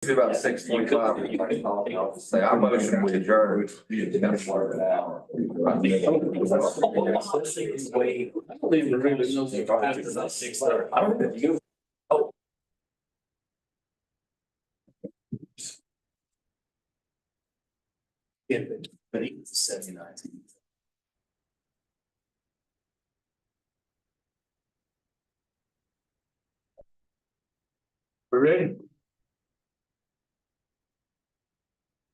It's about 6:45. I'll say I motion we adjourn. But it's 79. We ready?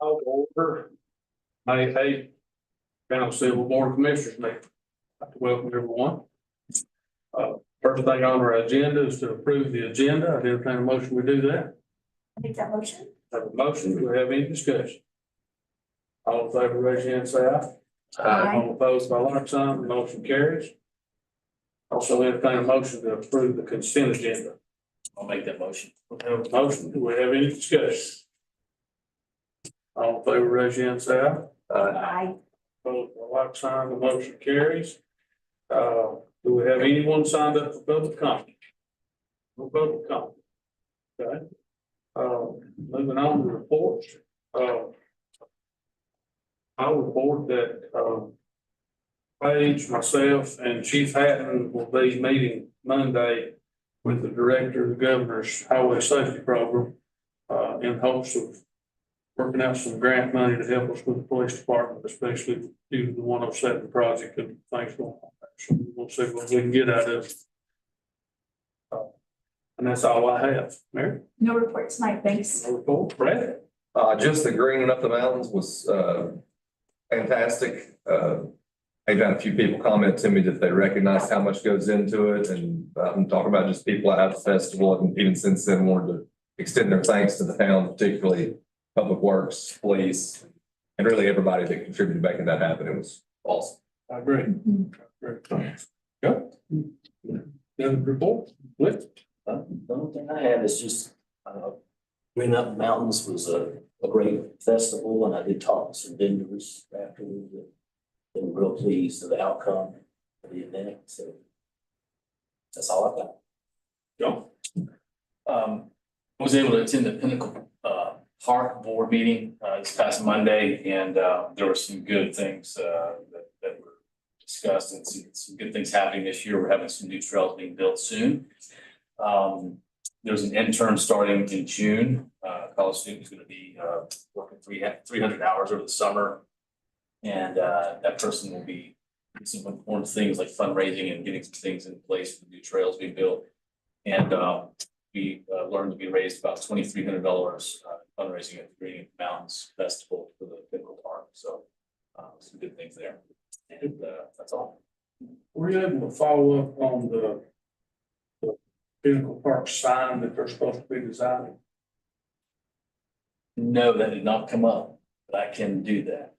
I'll go over. May 8th, County Civil Board of Commissioners meeting. I'd like to welcome everyone. First thing on our agenda is to approve the agenda. I entertain a motion, we do that. Make that motion. Have a motion, do we have any discussion? All in favor, raise your hand, say aye. Aye. All opposed by like sign, the motion carries. Also entertain a motion to approve the consent agenda. I'll make that motion. We have a motion, do we have any discussion? All in favor, raise your hand, say aye. Aye. Opposed by like sign, the motion carries. Do we have anyone signed up for public comment? No public comment. Okay. Moving on to reports. I'll report that, Paige, myself, and Chief Hatton will be meeting Monday with the Director of the Governor's Highway Safety Program, in hopes of working out some grant money to help us with the police department, especially due to the 107 project and things going on. So we'll see what we can get out of it. And that's all I have. Mary? No report tonight, thanks. No report. Brad? Just the greening up the mountains was, fantastic. I've had a few people comment to me that they recognize how much goes into it, and I'm talking about just people at the festival, and even since then wanted to extend their thanks to the town, particularly Public Works, police, and really everybody that contributed to making that happen. It was awesome. I agree. Go. The report, Blitz. The only thing I have is just, Green Up Mountains was a great festival, and I did talk to some vendors afterwards. They were real pleased with the outcome of the event, so that's all I've got. Go. I was able to attend the Pinnacle Park Board meeting this past Monday, and there were some good things that were discussed, and some good things happening this year. We're having some new trails being built soon. There's an intern starting in June. College student is going to be working 300 hours over the summer, and that person will be doing some important things like fundraising and getting some things in place for the new trails being built. And we learned that we raised about $2,300 fundraising at the Green Mountains Festival for the Pinnacle Park. So some good things there. And that's all. Were you able to follow up on the Pinnacle Park sign that they're supposed to be designing? No, that did not come up, but I can do that.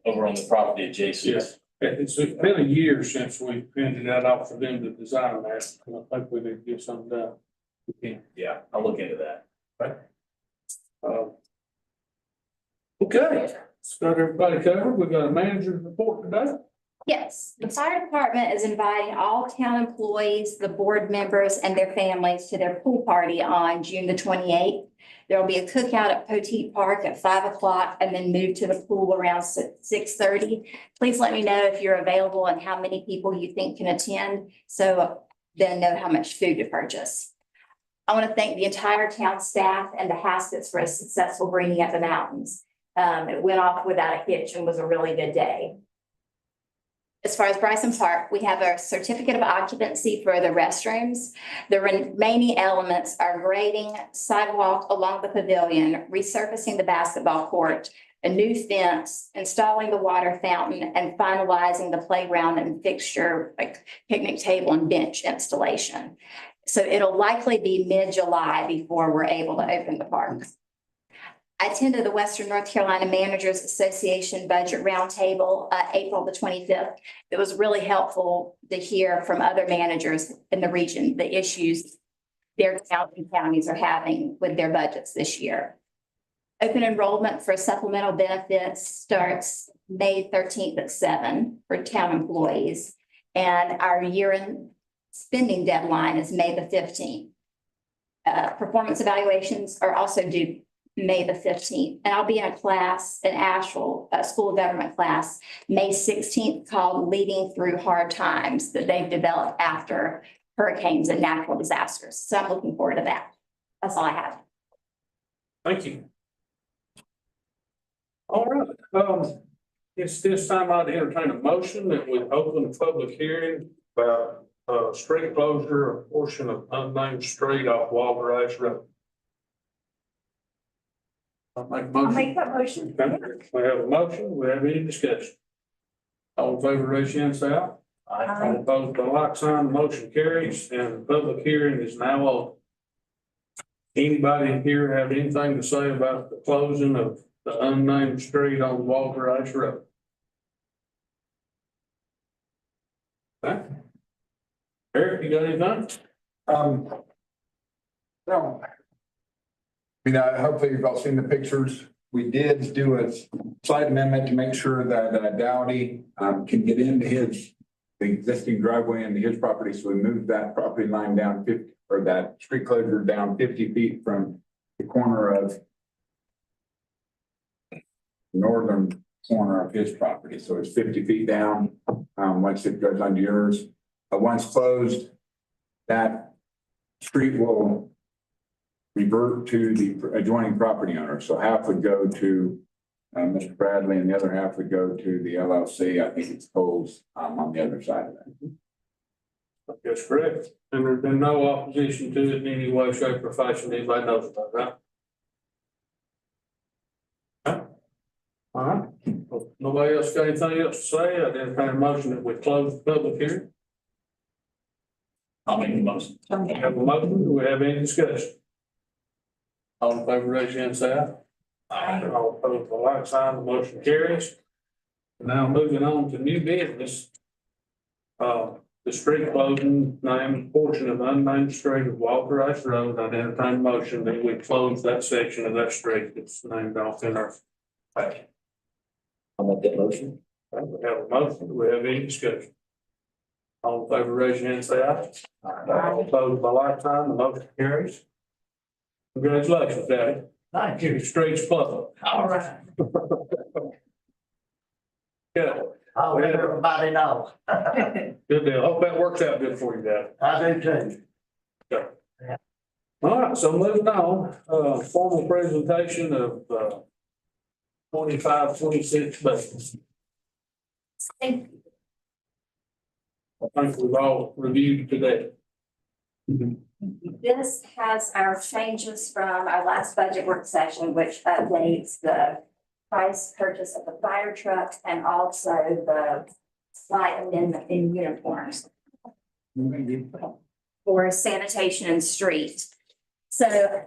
Over on the property adjacent. Yes. It's been a year since we handed that off for them to design that. I think we need to get something done. Yeah, I'll look into that. Right. Okay, it's got everybody covered. We've got a manager's report today. Yes, the fire department is inviting all town employees, the board members and their families to their pool party on June the 28th. There will be a cookout at Poteet Park at 5 o'clock and then move to the pool around 6:30. Please let me know if you're available and how many people you think can attend, so then know how much food to purchase. I want to thank the entire town staff and the Haskets for a successful bringing up the mountains. It went off without a hitch and was a really good day. As far as Bryson Park, we have a certificate of occupancy for the restrooms. The remaining elements are grading sidewalk along the pavilion, resurfacing the basketball court, a new fence, installing the water fountain, and finalizing the playground and fixture, like picnic table and bench installation. So it'll likely be mid-July before we're able to open the park. I attended the Western North Carolina Managers Association Budget Roundtable, April the 25th. It was really helpful to hear from other managers in the region, the issues their towns and counties are having with their budgets this year. Open enrollment for supplemental benefits starts May 13th at 7 for town employees. And our year-end spending deadline is May the 15th. Performance evaluations are also due May the 15th. And I'll be in a class in Asheville, a school of government class, May 16th, called Leading Through Hard Times, that they've developed after hurricanes and natural disasters. So I'm looking forward to that. That's all I have. Thank you. All right, it's this time I'd entertain a motion that we open a public hearing about street closure, a portion of unnamed street off Walter Ash Road. I'll make a motion. that motion. Okay, we have a motion, we have any discussion? All in favor, raise your hand, say aye. All opposed, by like sign, the motion carries, and the public hearing is now open. Anybody here have anything to say about the closing of the unnamed street on Walter Ash Road? Okay. Eric, you got anything? No. I mean, hopefully you've all seen the pictures. We did do a slight amendment to make sure that Dowdy can get into the existing driveway into his property. So we moved that property line down 50, or that street closure down 50 feet from the corner of northern corner of his property. So it's 50 feet down, once it goes under yours. Once closed, that street will revert to the adjoining property owner. So half would go to Mr. Bradley and the other half would go to the LLC. I think it's Coles on the other side of that. That's correct. And there's been no opposition to it in any way, shape, or fashion. Anybody knows about that? Okay. All right. If nobody else got anything else to say, I'd entertain a motion that we close the public hearing. I'll make the motion. We have a motion. Do we have any discussion? All in favor, raise your hand, say aye. All opposed, by like sign, the motion carries. Now moving on to new business. The street closing named portion of unnamed street of Walter Ash Road. I'd entertain a motion that we close that section of that street that's named off in our packet. I'll make that motion. Okay, we have a motion. Do we have any discussion? All in favor, raise your hand, say aye. All opposed, by like sign, the motion carries. Congratulations, Daddy. Thank Your street's closed. All right. Good. I'll let everybody know. Good deal. Hope that works out good for you, Dad. I do too. All right, so moving on, formal presentation of, 25-26 budget. Thank I think we've all reviewed today. This has our changes from our last budget work session, which updates the price purchase of the fire truck and also the slight amendment in uniforms for sanitation and street. So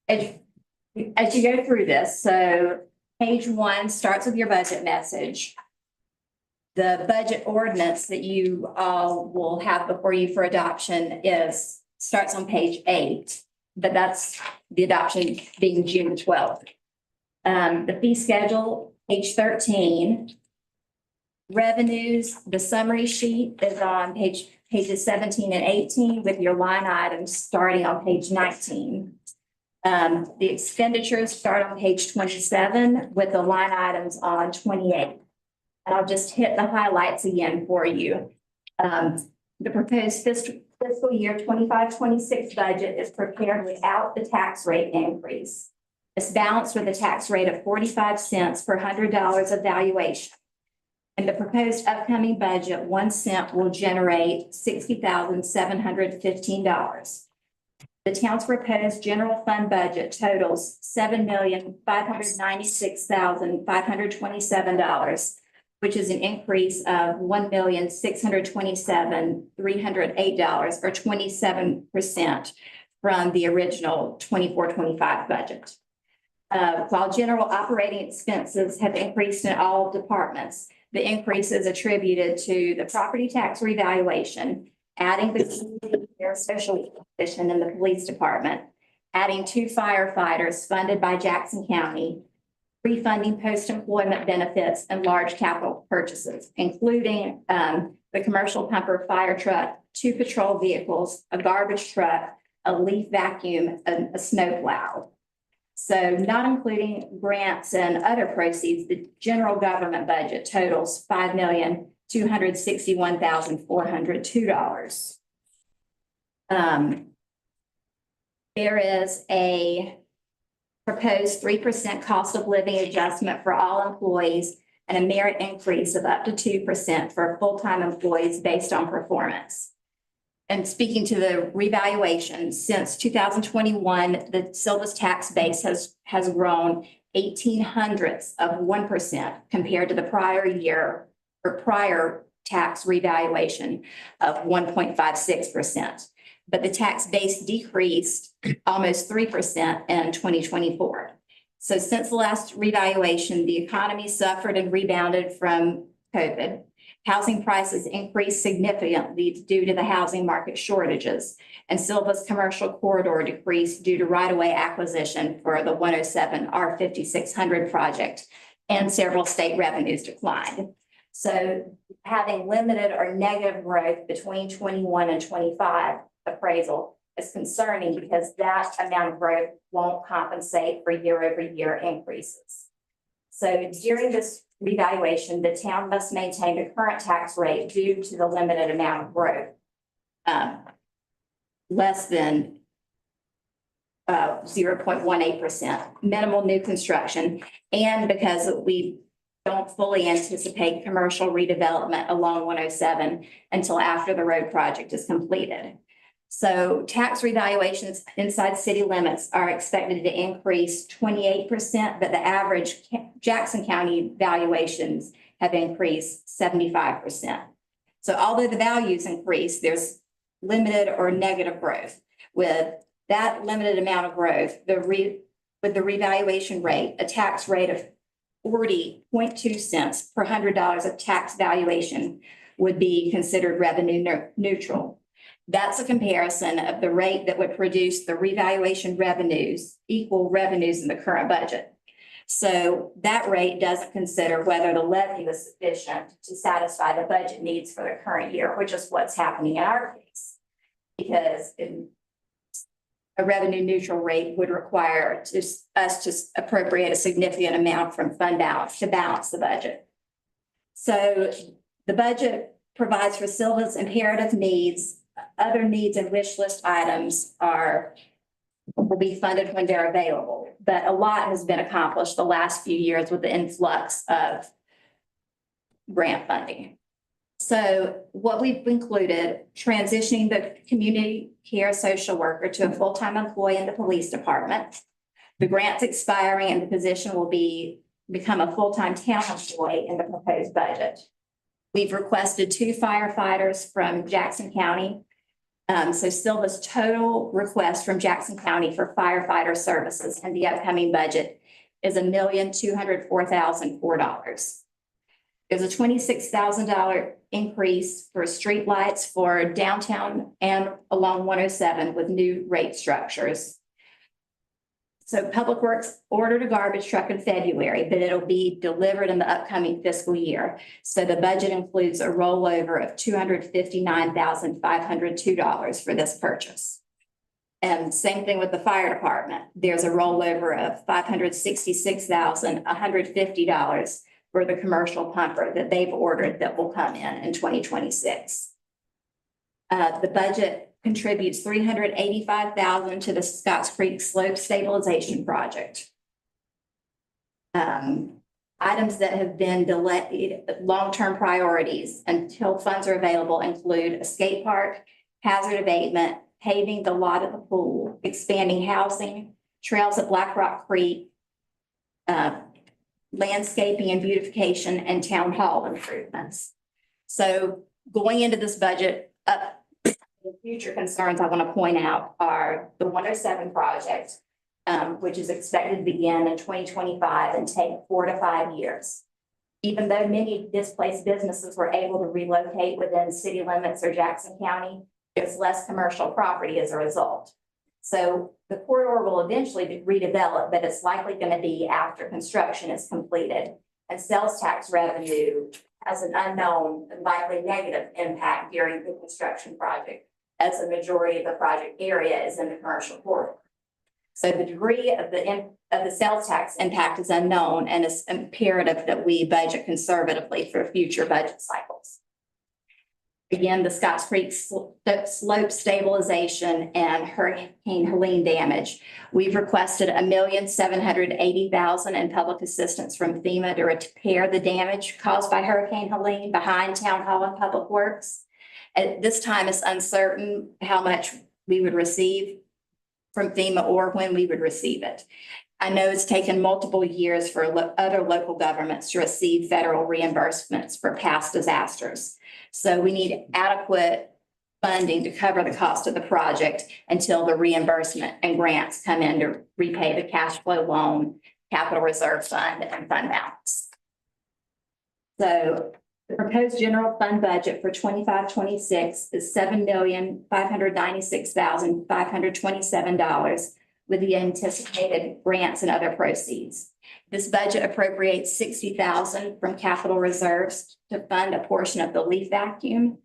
as you go through this, so page 1 starts with your budget message. The budget ordinance that you all will have before you for adoption starts on page 8, but that's the adoption being June 12th. The fee schedule, page 13. Revenues, the summary sheet is on pages 17 and 18 with your line items starting on page 19. The expenditures start on page 27 with the line items on 28. And I'll just hit the highlights again for you. The proposed fiscal year 25-26 budget is prepared without the tax rate increase. It's balanced with a tax rate of 45 cents per $100 of valuation. And the proposed upcoming budget, 1 cent will generate $60,715. The town's proposed general fund budget totals $7,596,527, which is an increase of $1,627,308, or 27% from the original 24-25 budget. While general operating expenses have increased in all departments, the increase is attributed to the property tax revaluation, adding the community care social position in the police department, adding 2 firefighters funded by Jackson County, refunding post-employment benefits and large capital purchases, including the commercial pumper fire truck, 2 patrol vehicles, a garbage truck, a leaf vacuum, and a snowplow. So not including grants and other proceeds, the general government budget totals $5,261,402. There is a proposed 3% cost of living adjustment for all employees and a merit increase of up to 2% for full-time employees based on performance. And speaking to the revaluation, since 2021, the Sylva's tax base has grown 0.18% compared to the prior year or prior tax revaluation of 1.56%. But the tax base decreased almost 3% in 2024. So since the last revaluation, the economy suffered and rebounded from COVID. Housing prices increased significantly due to the housing market shortages, and Sylva's commercial corridor decreased due to right-of-way acquisition for the 107 R5600 project, and several state revenues declined. So having limited or negative growth between 21 and 25 appraisal is concerning because that amount of growth won't compensate for year-over-year increases. So during this revaluation, the town must maintain the current tax rate due to the limited amount of growth, less than 0.18%, minimal new construction, and because we don't fully anticipate commercial redevelopment along 107 until after the road project is completed. So tax revaluations inside city limits are expected to increase 28%, but the average Jackson County valuations have increased 75%. So although the values increase, there's limited or negative growth. With that limited amount of growth, with the revaluation rate, a tax rate of 40.2 cents per $100 of tax valuation would be considered revenue neutral. That's a comparison of the rate that would produce the revaluation revenues, equal revenues in the current budget. So that rate doesn't consider whether the levy was sufficient to satisfy the budget needs for the current year, which is what's happening in our case. Because a revenue neutral rate would require us to appropriate a significant amount from fund balance to balance the budget. So the budget provides for Sylva's imperative needs. Other needs and wish list items will be funded when they're available, but a lot has been accomplished the last few years with the influx of grant funding. So what we've included, transitioning the community care social worker to a full-time employee in the police department. The grant's expiring and the position will become a full-time town employee in the proposed budget. We've requested 2 firefighters from Jackson County. So Sylva's total request from Jackson County for firefighter services in the upcoming budget is $1,204,004. There's a $26,000 increase for streetlights for downtown and along 107 with new rate structures. So Public Works ordered a garbage truck in February, but it'll be delivered in the upcoming fiscal year. So the budget includes a rollover of $259,502 for this purchase. And same thing with the fire department. There's a rollover of $566,150 for the commercial pumper that they've ordered that will come in 2026. The budget contributes $385,000 to the Scotts Creek Slope Stabilization Project. Items that have been delayed, long-term priorities until funds are available include a skate park, hazard abatement, paving the lot at the pool, expanding housing, trails at Black Rock Creek, landscaping and beautification, and town hall improvements. So going into this budget, the future concerns I want to point out are the 107 project, which is expected to begin in 2025 and take 4 to 5 years. Even though many displaced businesses were able to relocate within city limits or Jackson County, there's less commercial property as a result. So the corridor will eventually be redeveloped, but it's likely going to be after construction is completed. And sales tax revenue has an unknown and likely negative impact during the construction project, as the majority of the project area is in the commercial corridor. So the degree of of the sales tax impact is unknown, and it's imperative that we budget conservatively for future budget cycles. Again, the Scotts Creek slope stabilization and Hurricane Helene damage. We've requested $1,780,000 in public assistance from FEMA to repair the damage caused by Hurricane Helene behind Town Hall and Public Works. At this time, it's uncertain how much we would receive from FEMA or when we would receive it. I know it's taken multiple years for other local governments to receive federal reimbursements for past disasters. So we need adequate funding to cover the cost of the project until the reimbursement and grants come in to repay the cash flow loan, capital reserve fund, and fund balance. So the proposed general fund budget for 25-26 is $7,596,527 with the anticipated grants and other proceeds. This budget appropriates $60,000 from capital reserves to fund a portion of the leaf vacuum.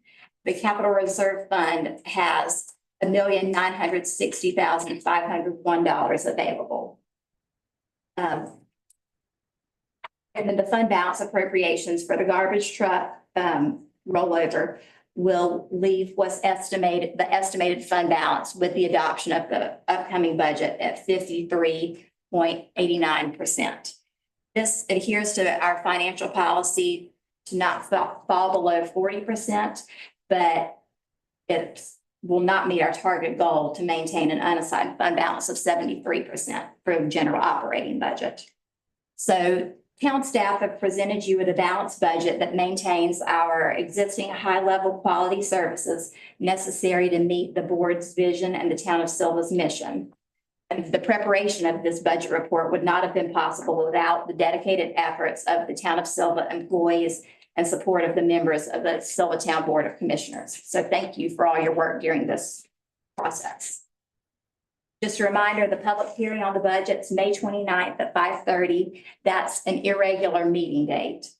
The capital reserve fund has $1,960,501 available. And then the fund balance appropriations for the garbage truck rollover will leave what's estimated, the estimated fund balance with the adoption of the upcoming budget at 53.89%. This adheres to our financial policy to not fall below 40%, but it will not meet our target goal to maintain an unassigned fund balance of 73% for the general operating budget. So town staff have presented you with a balanced budget that maintains our existing high-level quality services necessary to meet the board's vision and the town of Sylva's mission. And the preparation of this budget report would not have been possible without the dedicated efforts of the town of Sylva employees and support of the members of the Sylva Town Board of Commissioners. So thank you for all your work during this process. Just a reminder, the public hearing on the budget is May 29th at 5:30. That's an irregular meeting date.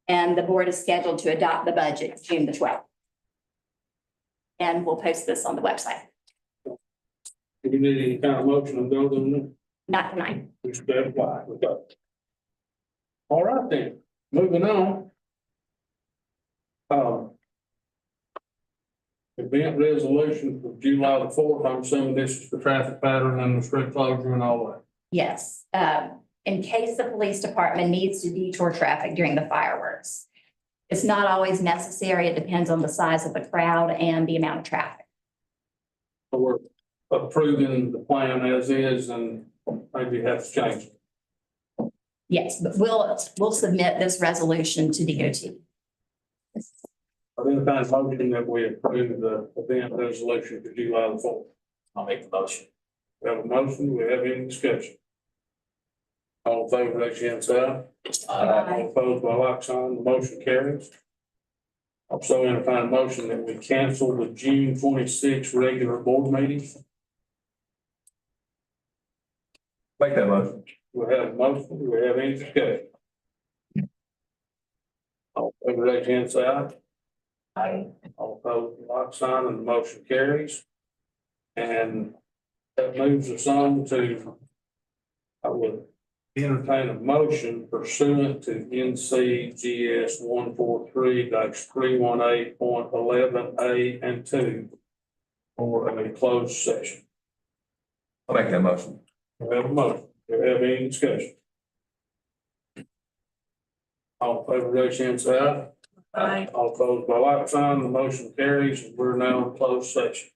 And the board is scheduled to adopt the budget June the 12th. And we'll post this on the website. Do you need any kind of motion to go to Not tonight. we should apply? All right then, moving on. Event resolution for July the 4th, I'm assuming this is the traffic pattern and the street closure and all that. Yes. In case the police department needs to detour traffic during the fireworks. It's not always necessary. It depends on the size of the crowd and the amount of traffic. So we're approving the plan as is and maybe have to change it. Yes, but we'll submit this resolution to DOT. I think the motion that we approve the event resolution for July the 4th. I'll make the motion. We have a motion, we have any discussion? All in favor, raise your hand, say aye. All opposed by like sign, the motion carries. Also entertain a motion that we cancel the June 26th regular board meeting. Make that motion. We have a motion, we have any discussion? All in favor, raise your hand, say aye. All opposed, like sign, and the motion carries. And that moves us on to, I would entertain a motion pursuant to NCGS 143-318.11A and 2 for a closed session. I'll make that motion. We have a motion. Do we have any discussion? All in favor, raise your hand, say aye. Aye. All opposed by like sign, the motion carries, and we're now in closed session.